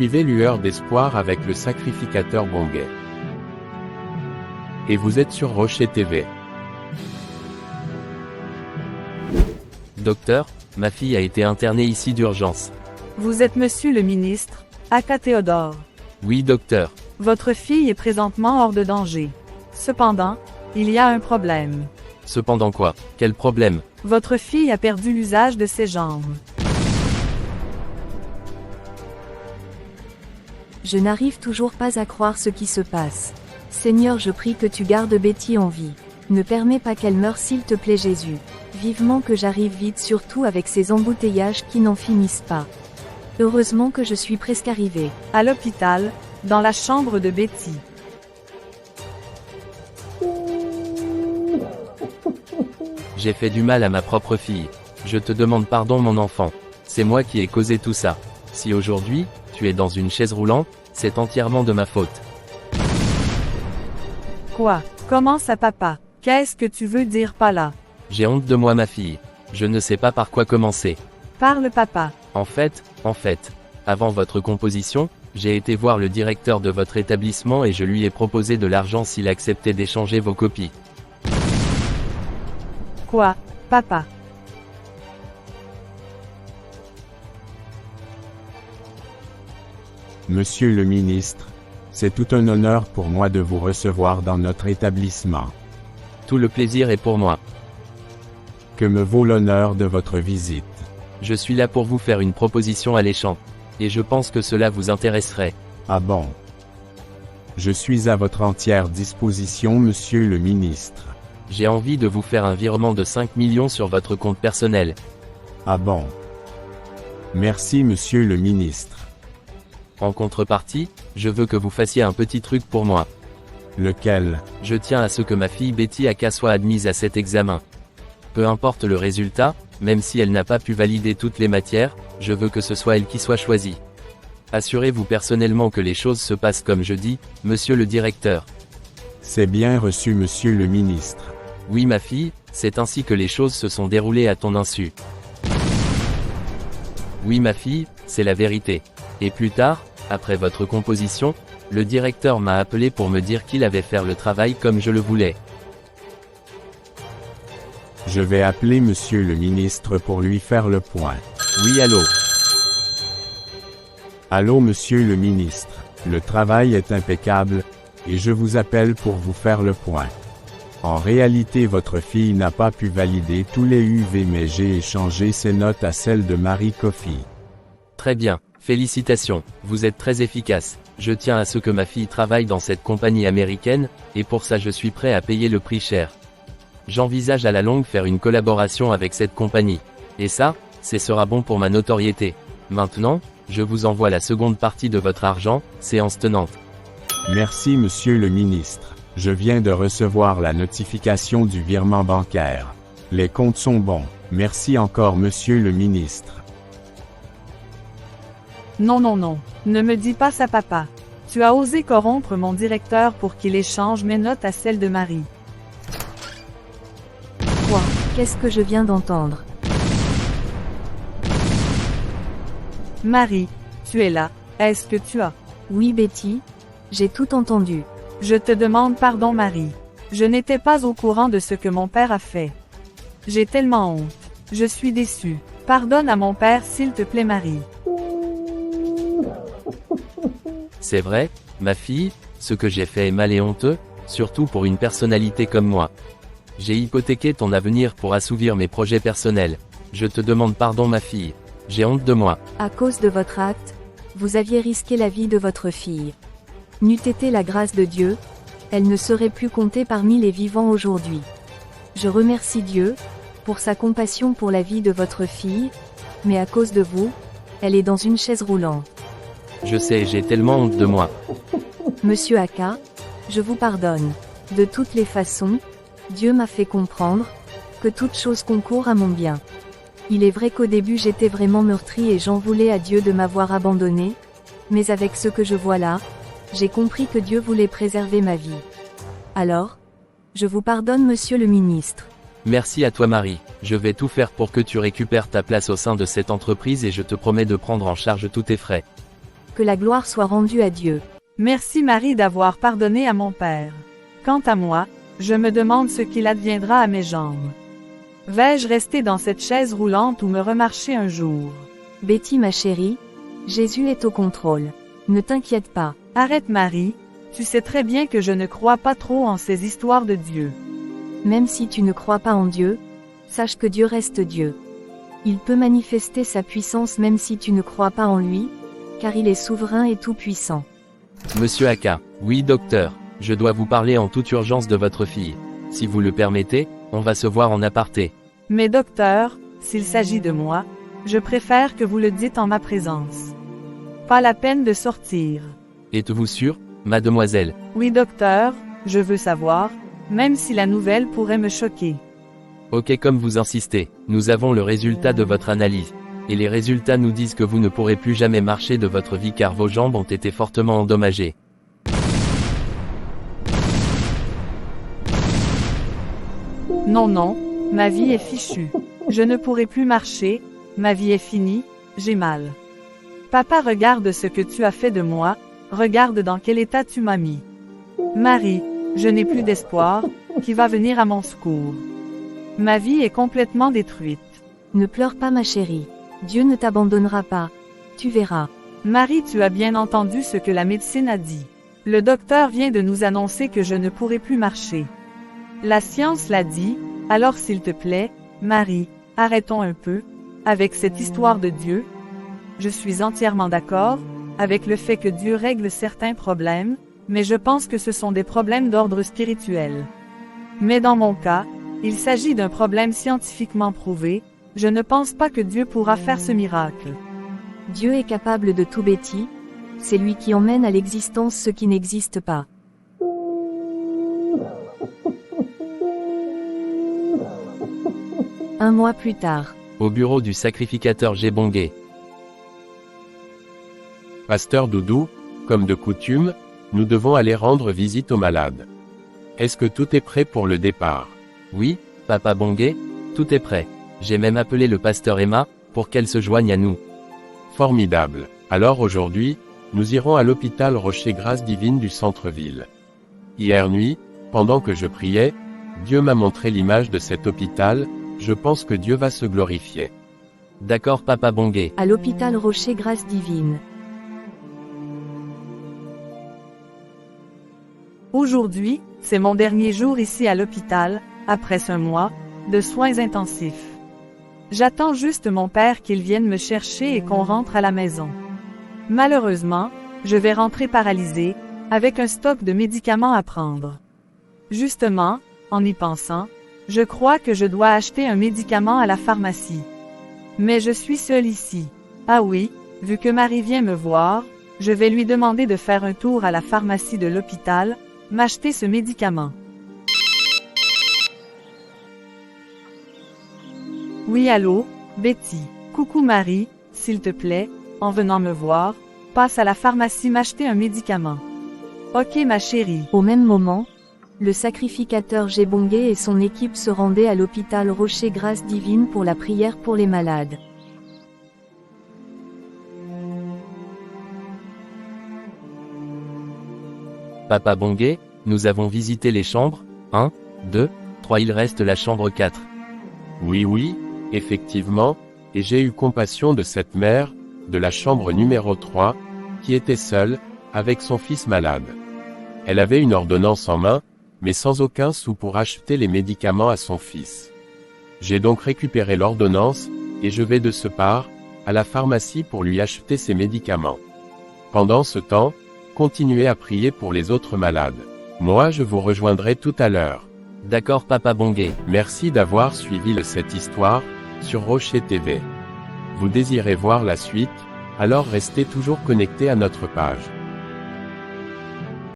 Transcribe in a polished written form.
suivez Lueur d'Espoir avec le sacrificateur Bonguet. Et vous êtes sur Rocher TV. Docteur, ma fille a été internée ici d'urgence. Vous êtes monsieur le ministre, Aka Théodore. Oui, docteur. Votre fille est présentement hors de danger. Cependant, il y a un problème. Cependant quoi? Quel problème? Votre fille a perdu l'usage de ses jambes. Je n'arrive toujours pas à croire ce qui se passe. Seigneur, je prie que tu gardes Betty en vie. Ne permets pas qu'elle meure, s'il te plaît, Jésus. Vivement que j'arrive vite, surtout avec ces embouteillages qui n'en finissent pas. Heureusement que je suis presque arrivée. À l'hôpital, dans la chambre de Betty. J'ai fait du mal à ma propre fille. Je te demande pardon, mon enfant. C'est moi qui ai causé tout ça. Si aujourd'hui, tu es dans une chaise roulante, c'est entièrement de ma faute. Quoi? Comment ça, papa? Qu'est-ce que tu veux dire par là? J'ai honte de moi, ma fille. Je ne sais pas par quoi commencer. Parle, papa. En fait, avant votre composition, j'ai été voir le directeur de votre établissement et je lui ai proposé de l'argent s'il acceptait d'échanger vos copies. Quoi, papa? Monsieur le ministre, c'est tout un honneur pour moi de vous recevoir dans notre établissement. Tout le plaisir est pour moi. Que me vaut l'honneur de votre visite? Je suis là pour vous faire une proposition alléchante. Et je pense que cela vous intéresserait. Ah bon? Je suis à votre entière disposition, monsieur le ministre. J'ai envie de vous faire un virement de 5 millions sur votre compte personnel. Ah bon? Merci, monsieur le ministre. En contrepartie, je veux que vous fassiez un petit truc pour moi. Lequel? Je tiens à ce que ma fille Betty Aka soit admise à cet examen. Peu importe le résultat, même si elle n'a pas pu valider toutes les matières, je veux que ce soit elle qui soit choisie. Assurez-vous personnellement que les choses se passent comme je dis, monsieur le directeur. C'est bien reçu, monsieur le ministre. Oui, ma fille, c'est ainsi que les choses se sont déroulées à ton insu. Oui, ma fille, c'est la vérité. Et plus tard, après votre composition, le directeur m'a appelé pour me dire qu'il allait faire le travail comme je le voulais. Je vais appeler monsieur le ministre pour lui faire le point. Oui, allô? Allô, monsieur le ministre. Le travail est impeccable, et je vous appelle pour vous faire le point. En réalité, votre fille n'a pas pu valider tous les UV, mais j'ai échangé ses notes à celles de Marie Coffey. Très bien, félicitations, vous êtes très efficace. Je tiens à ce que ma fille travaille dans cette compagnie américaine, et pour ça je suis prêt à payer le prix cher. J'envisage à la longue faire une collaboration avec cette compagnie. Et ça, ce sera bon pour ma notoriété. Maintenant, je vous envoie la seconde partie de votre argent, séance tenante. Merci, monsieur le ministre. Je viens de recevoir la notification du virement bancaire. Les comptes sont bons. Merci encore, monsieur le ministre. Non, non, non. Ne me dis pas ça, papa. Tu as osé corrompre mon directeur pour qu'il échange mes notes à celles de Marie. Quoi? Qu'est-ce que je viens d'entendre? Marie, tu es là. Est-ce que tu as... Oui, Betty. J'ai tout entendu. Je te demande pardon, Marie. Je n'étais pas au courant de ce que mon père a fait. J'ai tellement honte. Je suis déçue. Pardonne à mon père, s'il te plaît, Marie. C'est vrai, ma fille, ce que j'ai fait est mal et honteux, surtout pour une personnalité comme moi. J'ai hypothéqué ton avenir pour assouvir mes projets personnels. Je te demande pardon, ma fille. J'ai honte de moi. À cause de votre acte, vous aviez risqué la vie de votre fille. N'eût été la grâce de Dieu, elle ne serait plus comptée parmi les vivants aujourd'hui. Je remercie Dieu pour sa compassion pour la vie de votre fille, mais à cause de vous, elle est dans une chaise roulante. Je sais, j'ai tellement honte de moi. Monsieur Aka, je vous pardonne. De toutes les façons, Dieu m'a fait comprendre que toute chose concourt à mon bien. Il est vrai qu'au début j'étais vraiment meurtrie et j'en voulais à Dieu de m'avoir abandonné, mais avec ce que je vois là, j'ai compris que Dieu voulait préserver ma vie. Alors, je vous pardonne, monsieur le ministre. Merci à toi, Marie. Je vais tout faire pour que tu récupères ta place au sein de cette entreprise et je te promets de prendre en charge tous tes frais. Que la gloire soit rendue à Dieu. Merci Marie d'avoir pardonné à mon père. Quant à moi, je me demande ce qu'il adviendra à mes jambes. Vais-je rester dans cette chaise roulante ou me remarcher un jour? Betty ma chérie, Jésus est au contrôle. Ne t'inquiète pas. Arrête Marie, tu sais très bien que je ne crois pas trop en ces histoires de Dieu. Même si tu ne crois pas en Dieu, sache que Dieu reste Dieu. Il peut manifester sa puissance même si tu ne crois pas en lui, car il est souverain et tout-puissant. Monsieur Aka, oui docteur, je dois vous parler en toute urgence de votre fille. Si vous le permettez, on va se voir en aparté. Mais docteur, s'il s'agit de moi, je préfère que vous le dites en ma présence. Pas la peine de sortir. Êtes-vous sûr, mademoiselle? Oui docteur, je veux savoir, même si la nouvelle pourrait me choquer. Ok, comme vous insistez, nous avons le résultat de votre analyse. Et les résultats nous disent que vous ne pourrez plus jamais marcher de votre vie car vos jambes ont été fortement endommagées. Non non, ma vie est fichue. Je ne pourrai plus marcher, ma vie est finie, j'ai mal. Papa, regarde ce que tu as fait de moi, regarde dans quel état tu m'as mis. Marie, je n'ai plus d'espoir, qui va venir à mon secours? Ma vie est complètement détruite. Ne pleure pas ma chérie. Dieu ne t'abandonnera pas. Tu verras. Marie, tu as bien entendu ce que la médecine a dit. Le docteur vient de nous annoncer que je ne pourrai plus marcher. La science l'a dit, alors s'il te plaît, Marie, arrêtons un peu, avec cette histoire de Dieu. Je suis entièrement d'accord, avec le fait que Dieu règle certains problèmes, mais je pense que ce sont des problèmes d'ordre spirituel. Mais dans mon cas, il s'agit d'un problème scientifiquement prouvé, je ne pense pas que Dieu pourra faire ce miracle. Dieu est capable de tout Betty, c'est lui qui emmène à l'existence ce qui n'existe pas. Un mois plus tard. Au bureau du sacrificateur Jébongué. Pasteur Doudou, comme de coutume, nous devons aller rendre visite aux malades. Est-ce que tout est prêt pour le départ? Oui, Papa Bongué, tout est prêt. J'ai même appelé le pasteur Emma, pour qu'elle se joigne à nous. Formidable. Alors aujourd'hui, nous irons à l'hôpital Rocher-Grâce Divine du centre-ville. Hier nuit, pendant que je priais, Dieu m'a montré l'image de cet hôpital, je pense que Dieu va se glorifier. D'accord Papa Bongué. À l'hôpital Rocher-Grâce Divine. Aujourd'hui, c'est mon dernier jour ici à l'hôpital, après un mois de soins intensifs. J'attends juste mon père qu'il vienne me chercher et qu'on rentre à la maison. Malheureusement, je vais rentrer paralysée, avec un stock de médicaments à prendre. Justement, en y pensant, je crois que je dois acheter un médicament à la pharmacie. Mais je suis seule ici. Ah oui, vu que Marie vient me voir, je vais lui demander de faire un tour à la pharmacie de l'hôpital, m'acheter ce médicament. Oui, allô, Betty. Coucou Marie, s'il te plaît, en venant me voir, passe à la pharmacie m'acheter un médicament. Ok ma chérie. Au même moment, le sacrificateur Jébongué et son équipe se rendaient à l'hôpital Rocher-Grâce Divine pour la prière pour les malades. Papa Bongué, nous avons visité les chambres, 1, 2, 3, il reste la chambre 4. Oui, effectivement, et j'ai eu compassion de cette mère, de la chambre numéro 3, qui était seule, avec son fils malade. Elle avait une ordonnance en main, mais sans aucun sou pour acheter les médicaments à son fils. J'ai donc récupéré l'ordonnance, et je vais de ce pas, à la pharmacie pour lui acheter ses médicaments. Pendant ce temps, continuez à prier pour les autres malades. Moi je vous rejoindrai tout à l'heure. D'accord Papa Bongué. Merci d'avoir suivi cette histoire, sur Rocher TV. Vous désirez voir la suite, alors restez toujours connectés à notre page.